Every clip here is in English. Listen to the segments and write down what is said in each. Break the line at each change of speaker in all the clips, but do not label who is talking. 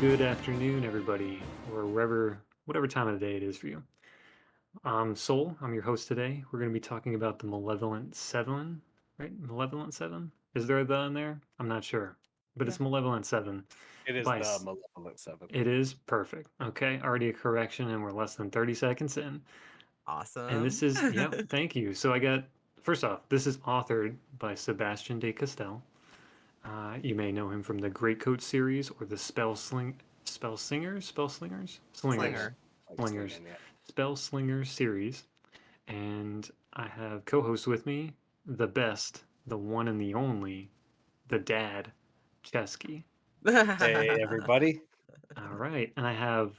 Good afternoon, everybody, or whatever time of the day it is for you. I'm Soul. I'm your host today. We're going to be talking about the Malevolent Seven, right? Malevolent Seven? Is there a the in there? I'm not sure, but
Yeah.
it's Malevolent Seven.
It is
By
the
S-
Malevolent Seven.
it is perfect. Okay, already a correction, and we're less than 30 seconds in. And this
Awesome.
is, yeah, thank you. So I got first off, this is authored by Sebastien de Castell. You may know him from the Greatcoat series or the Slingers,
Slinger. Like
Slingers,
slinging, yeah.
Spell Slingers series. And I have co-host with me, the best, the one and the only, the dad, Chesky.
Hey, everybody.
All right, and I have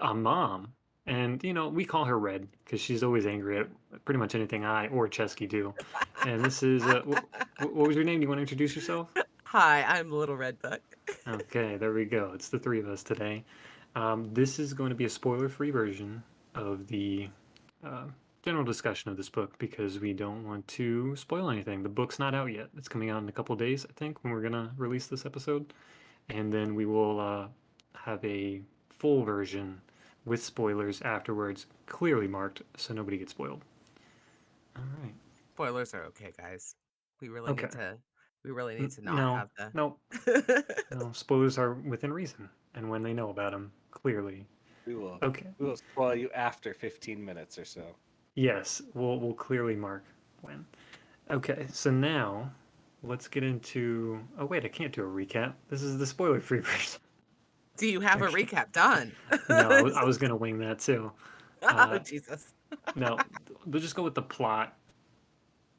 a mom, and we call her Red because she's always angry at pretty much anything I or Chesky do. And this is what was your name? Do you want to introduce yourself?
Hi, I'm Little Red Book.
Okay, there we go. It's the three of us today. This is going to be a spoiler-free version of the uh, general discussion of this book because we don't want to spoil anything. The book's not out yet. It's coming out in a couple days, I think, when we're gonna release this episode, and then we will have a full version with spoilers afterwards, clearly marked so nobody gets spoiled. All right.
Spoilers are okay, guys. We really
Okay.
need to we really need to not
No,
have the
no, no. Spoilers are within reason, and when they know about them, clearly.
We will
Okay.
we will spoil you after 15 minutes or so.
Yes, we'll clearly mark when. Okay, so now let's get into. Oh wait, I can't do a recap. This is the spoiler-free version.
Do you have a
Actually,
recap done?
no, I was gonna wing that too.
Oh,
Uh,
Jesus.
no, we'll just go with the plot.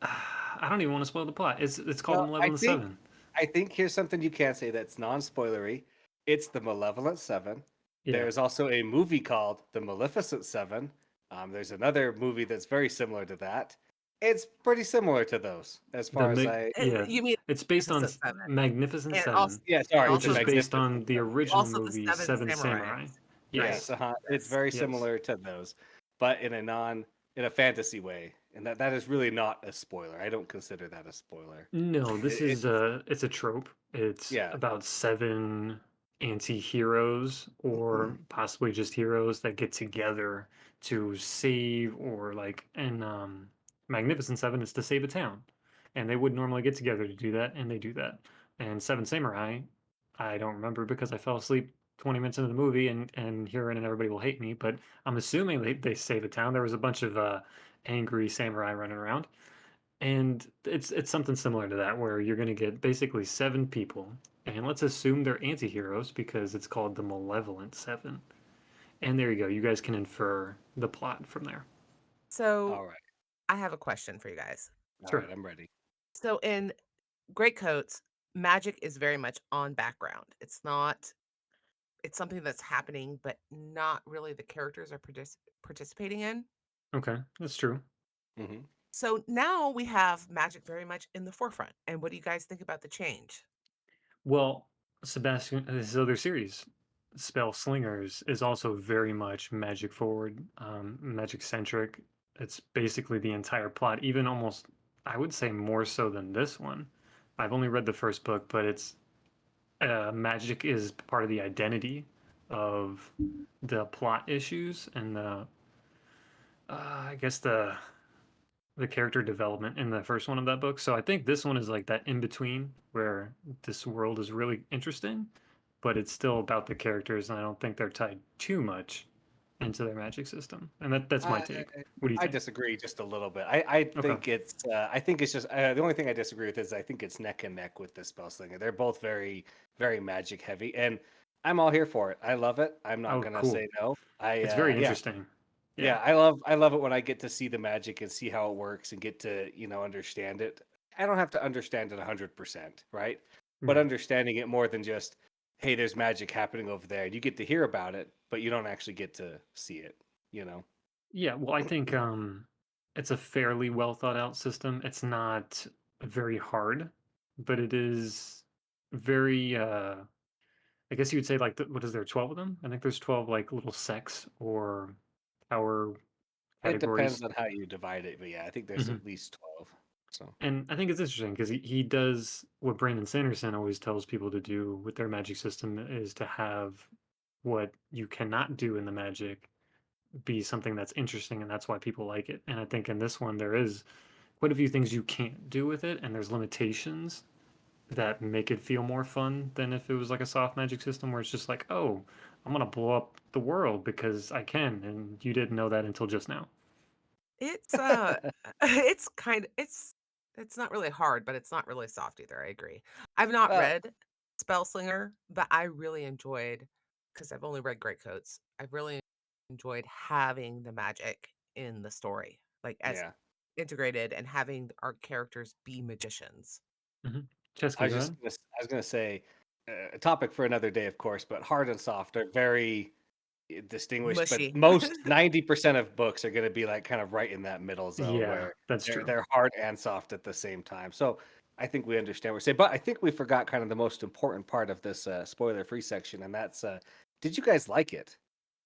I don't even want to spoil the plot. It's called the
Well, I
Malevolent
think
Seven.
I think here's something you can't say that's non-spoilery. It's the Malevolent Seven.
Yeah,
There's also a movie called The Maleficent Seven. There's another movie that's very similar to that. It's pretty similar to those as far as I.
yeah.
You mean
It's based on
Magnificent Seven.
Magnificent
And also
Seven,
Yeah,
and
sorry,
which
the
also
is
the
based
Magnificent
on the
Seven. Yeah.
original
also the
movie
Seven
Seven
Samurais.
Samurai.
Right.
Yes,
Yes,
it's
Yes.
very
yes.
similar to those, but in a fantasy way, and that is really not a spoiler. I don't consider that a spoiler.
No, this is
It's
it's a trope. It's
yeah,
about seven anti-heroes or possibly just heroes that get together to save or like and Magnificent Seven is to save a town. And they would normally get together to do that, and they do that. And Seven Samurai, I don't remember because I fell asleep 20 minutes into the movie and hearing and everybody will hate me, but I'm assuming they save a town. There was a bunch of angry samurai running around. And it's something similar to that, where you're going to get basically seven people, and let's assume they're anti-heroes because it's called the Malevolent Seven. And there you go. You guys can infer the plot from there.
So
all right,
I have a question for you guys.
all right,
Sure.
I'm ready.
So in Great Coats, magic is very much on background. It's something that's happening, but not really the characters are participating in.
Okay, that's true.
Hmm.
So now we have magic very much in the forefront. And what do you guys think about the change?
Well, Sebastian, his other series, Spell Slingers, is also very much magic forward, magic centric. It's basically the entire plot, even almost, I would say more so than this one. I've only read the first book, but it's magic is part of the identity of the plot issues and I guess the character development in the first one of that book. So I think this one is like that in between where this world is really interesting, but it's still about the characters, and I don't think they're tied too much into their magic system. And that's my
I,
take. What do you
I
think?
disagree just a little bit. I
Okay.
think it's just the only thing I disagree with is I think it's neck and neck with the Spellslinger. They're both very magic heavy, and I'm all here for it. I love it. I'm not
Oh,
gonna
cool.
say no.
It's very
Yeah.
interesting.
Yeah,
Yeah.
I love it when I get to see the magic and see how it works and get to, understand it. I don't have to understand it 100%, right? But
Right.
understanding it more than just, hey, there's magic happening over there. You get to hear about it, but you don't actually get to see it, you know?
Yeah, well, I think it's a fairly well thought out system. It's not very hard, but it is very I guess you would say like what is there 12 of them? I think there's 12 like little sects or power
It depends
categories.
on how you divide it, but yeah, I think there's
Mhm.
at least 12. So
And I think it's interesting because he does what Brandon Sanderson always tells people to do with their magic system is to have what you cannot do in the magic be something that's interesting, and that's why people like it. And I think in this one there is quite a few things you can't do with it, and there's limitations that make it feel more fun than if it was like a soft magic system where it's just like, oh, I'm gonna blow up the world because I can, and you didn't know that until just now.
It's it's kind it's not really hard, but it's not really soft either. I agree. I've not
well,
read Spellslinger, but I really enjoyed because I've only read Greatcoats. I've really enjoyed having the magic in the story, like as
yeah.
integrated and having our characters be magicians.
Mm-hmm. Chesky, go ahead.
I was gonna say a topic for another day, of course, but hard and soft are very distinguished. But
Mushy.
most 90% of books are gonna be like kind of right in that middle zone
Yeah,
where
that's true.
they're hard and soft at the same time. So I think we understand what we're saying, but I think we forgot kind of the most important part of this spoiler-free section, and that's did you guys like it?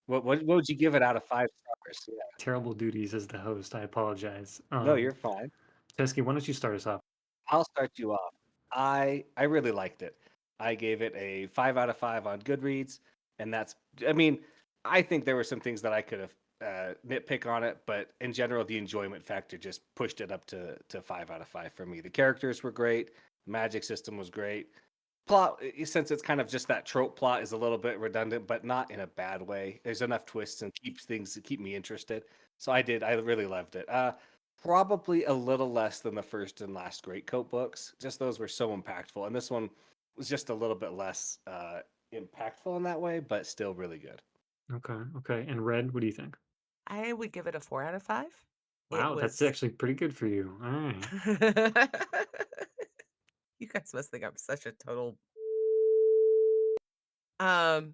What would you give it out of 5 stars? Yeah.
Terrible duties as the host. I apologize.
No, you're fine.
Chesky, why don't you start us off?
I'll start you off. I really liked it. I gave it a 5 out of 5 on Goodreads, and that's. I mean, I think there were some things that I could have nitpick on it, but in general, the enjoyment factor just pushed it up to 5 out of 5 for me. The characters were great. The magic system was great. Plot, since it's kind of just that trope plot, is a little bit redundant, but not in a bad way. There's enough twists and keeps things to keep me interested. So I did. I really loved it. Probably a little less than the first and last Greatcoat books. Just those were so impactful, and this one was just a little bit less impactful in that way, but still really good.
Okay, okay. And Red, what do you think?
I would give it a 4 out of 5. It
Wow, that's
was
actually pretty good for you. All right.
you guys must think I'm such a total um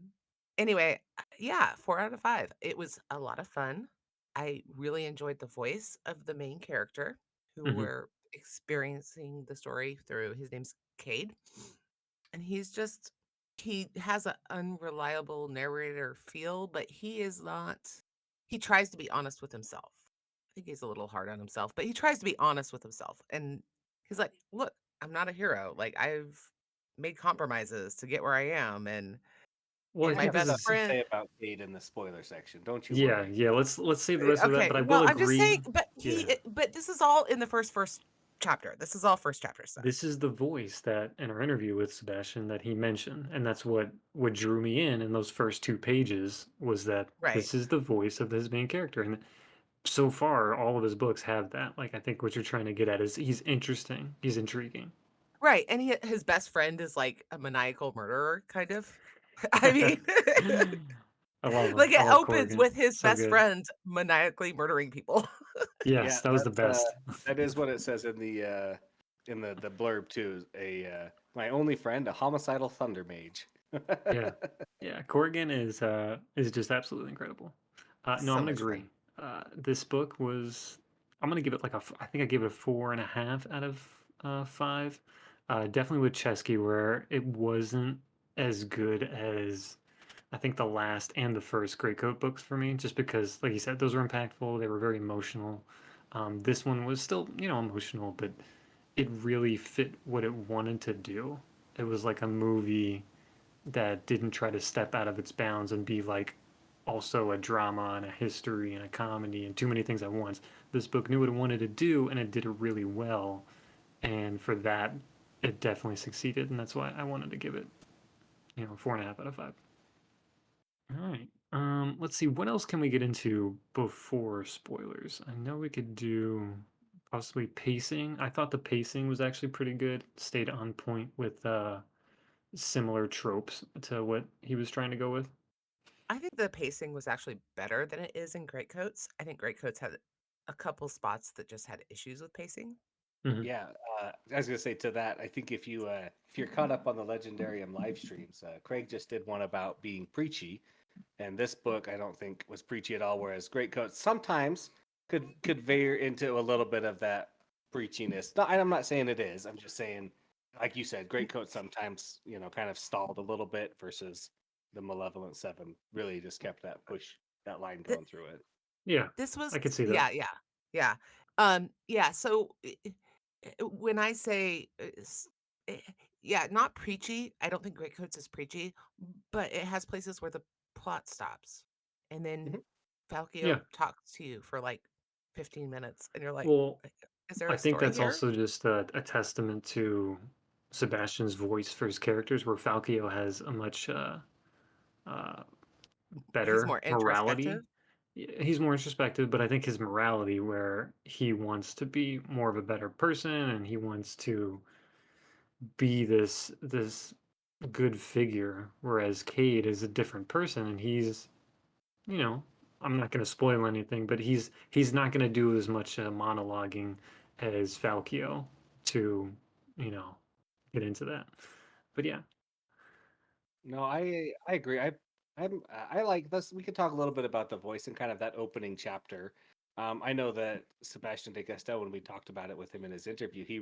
anyway, yeah, 4 out of 5. It was a lot of fun. I really enjoyed the voice of the main character who
Hmm.
we're experiencing the story through. His name's Cade. And he has an unreliable narrator feel, but he is not he tries to be honest with himself. I think he's a little hard on himself, but he tries to be honest with himself. And he's like, "Look, I'm not a hero. Like I've made compromises to get where I am
Well, I
and
I
my
think
have
this
best
stuff
is
to
friend."
say about Cade in the spoiler section. Don't you
yeah,
worry.
yeah. Let's save the rest of that,
Okay,
but I
well,
will
I'm just saying,
agree.
but
Yeah.
but this is all in the first chapter. This is all first chapter stuff.
This is the voice that in our interview with Sebastian that he mentioned, and that's what drew me in those first two pages was that
Right.
this is the voice of his main character. And so far all of his books have that. Like I think what you're trying to get at is he's interesting, he's intriguing.
Right, and his best friend is like a maniacal murderer, kind of. I mean,
I love him.
like
I
it
love
opens
Corrigan.
with his
So
best
good.
friend maniacally murdering people.
Yes,
Yeah,
that was the best.
that is what it says in the blurb too. My only friend, a homicidal thunder mage.
Yeah. Yeah, Corrigan is just absolutely incredible. No,
So
I'm gonna
much
agree.
fun.
This book was I'm gonna give it like I think I gave it a 4.5 out of 5. Definitely with Chesky where it wasn't as good as I think the last and the first Greycoat books for me, just because, like you said, those were impactful. They were very emotional. This one was still, emotional, but it really fit what it wanted to do. It was like a movie that didn't try to step out of its bounds and be like also a drama and a history and a comedy and too many things at once. This book knew what it wanted to do and it did it really well. And for that, it definitely succeeded. And that's why I wanted to give it, 4.5 out of 5. All right. Let's see. What else can we get into before spoilers? I know we could do possibly pacing. I thought the pacing was actually pretty good. Stayed on point with similar tropes to what he was trying to go with.
I think the pacing was actually better than it is in Greatcoats. I think Greatcoats had a couple spots that just had issues with pacing.
Hmm.
Yeah, I was gonna say to that. I think if you're caught up on the Legendarium live streams, Craig just did one about being preachy, and this book I don't think was preachy at all. Whereas Greatcoat sometimes could veer into a little bit of that preachiness. No, I'm not saying it is. I'm just saying, like you said, Greatcoat sometimes kind of stalled a little bit versus the Malevolent Seven really just kept that line
Th-
going through it.
Yeah,
This was
I could see that.
yeah, yeah. Yeah. Yeah, so when I say, eh, yeah, not preachy. I don't think Greatcoats is preachy, but it has places where the plot stops, and then
Mhm.
Yeah.
Falkio talks to you for like 15 minutes, and you're like,
Well,
"Is there
I
a
think
story
that's
here?"
also just a testament to Sebastian's voice for his characters, where Falkio has a much uh,
He's
better
more
morality.
introspective.
He's more introspective, but I think his morality, where he wants to be more of a better person and he wants to be this good figure, whereas Cade is a different person and he's, you know, I'm not going to spoil anything, but he's not going to do as much monologuing as Falkio to, you know, get into that. But yeah,
No, I agree. I like this. We could talk a little bit about the voice and kind of that opening chapter. I know that Sebastien de Castell, when we talked about it with him in his interview, he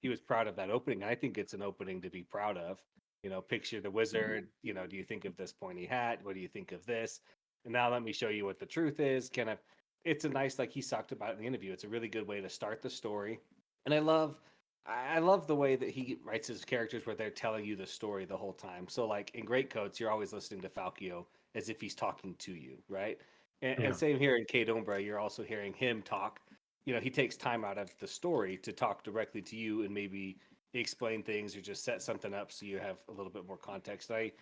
was proud of that opening. I think it's an opening to be proud of. You know, picture the wizard. You know, do you think of this pointy hat? What do you think of this? And now let me show you what the truth is. Kind of, it's a nice, like he's talked about in the interview. It's a really good way to start the story, and I love the way that he writes his characters where they're telling you the story the whole time. So like in Greatcoats, you're always listening to Falkio as if he's talking to you, right? And
yeah,
same here in Kate Umbra, you're also hearing him talk. You know, he takes time out of the story to talk directly to you and maybe explain things or just set something up so you have a little bit more context. I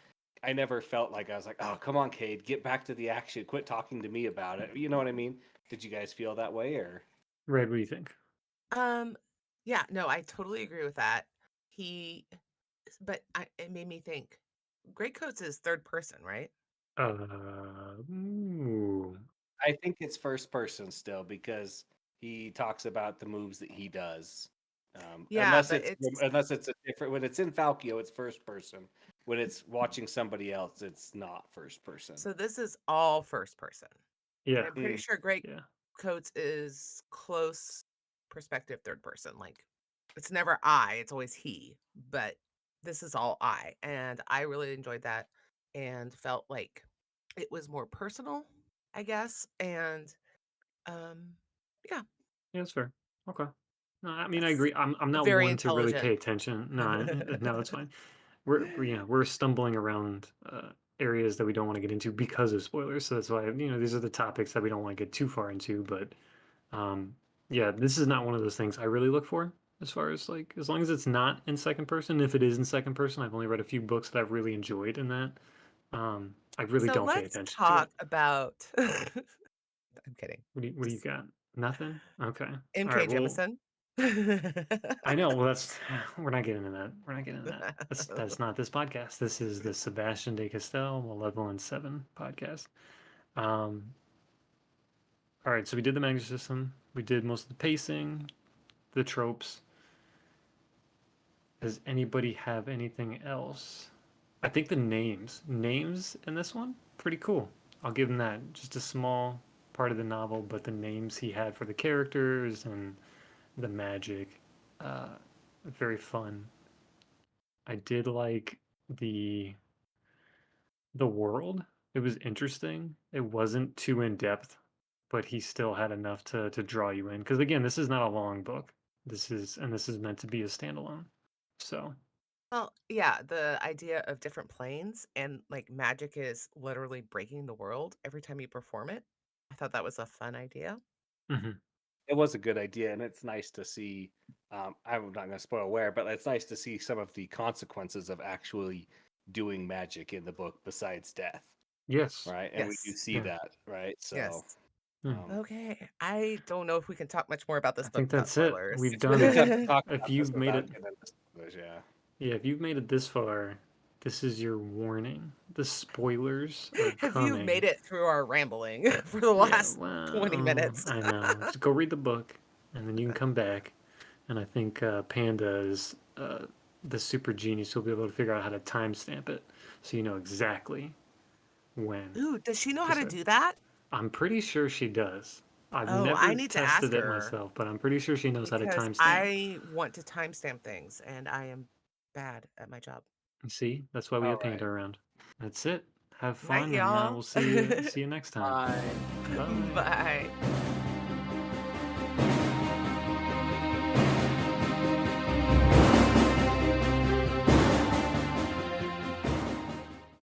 never felt like I was like, oh, come on, Cade, get back to the action. Quit talking to me about it. You know what I mean? Did you guys feel that way or?
Red, what do you think?
Um, yeah, no, I totally agree with that. He, it made me think. Greatcoats is third person, right?
Ooh,
I think it's first person still because he talks about the moves that he does.
Yeah, but it's
Unless it's a different when it's in Falkio, it's first person. When it's watching somebody else, it's not first person.
so this is all first person. And
yeah,
I'm pretty
Mm.
sure
yeah,
Greatcoats is close perspective third person. Like it's never I, it's always he, but this is all I. And I really enjoyed that and felt like it was more personal, I guess. And um yeah,
yeah, that's fair. Okay. No, I mean I
that's
agree. I'm not
very
one to really
intelligent.
pay attention. No, no, that's fine. We're stumbling around areas that we don't want to get into because of spoilers. So that's why these are the topics that we don't want to get too far into. But um, yeah, this is not one of those things I really look for as far as like as long as it's not in second person. If it is in second person, I've only read a few books that I've really enjoyed in that. I really
So
don't pay
let's
attention to it.
talk about I'm kidding.
What do you
Just
got? Nothing. Okay. All right.
MK
Well,
Jemison.
I know. Well, that's we're not getting into that. We're not getting into that. That's not this podcast. This is the Sebastian de Castell Malevolent Seven podcast. Um, all right. So we did the magic system. We did most of the pacing, the tropes. Does anybody have anything else? I think the names in this one, pretty cool. I'll give him that. Just a small part of the novel, but the names he had for the characters and the magic, uh, very fun. I did like the the world. It was interesting. It wasn't too in depth, but he still had enough to draw you in. Because again, this is not a long book. This is meant to be a standalone. So,
Well, yeah, the idea of different planes and like magic is literally breaking the world every time you perform it. I thought that was a fun idea.
mhm.
It was a good idea, and it's nice to see. I'm not going to spoil where, but it's nice to see some of the consequences of actually doing magic in the book besides death,
Yes,
right? And we do
Yes.
see
yeah.
that, right? So,
Yes.
Hmm.
Okay. I don't know if we can talk much more about
I
this book
think
without
that's it.
spoilers.
We've
it's really tough
done.
to talk
If
about this
you've made
without
it,
getting into spoilers. Yeah.
yeah, if you've made it this far, this is your warning. The spoilers are
Have you made
coming.
it through our rambling for the
Yeah,
last 20
well,
minutes?
I know. Just go read the book, and then you can come back. And I think Panda is the super genius who'll be able to figure out how to timestamp it, so you know exactly when
Ooh, does she know
to
how to
start.
do that?
I'm pretty sure she does. I've
Oh, I
never
need to
tested
ask
it
her.
myself, but I'm pretty sure she knows how to
Because
timestamp.
I want to timestamp things and I am bad at my job.
See, that's why we
All
have Panda
right.
around. That's it. Have
Night,
fun, and
y'all.
we'll see you next time.
Bye.
Bye.
Bye.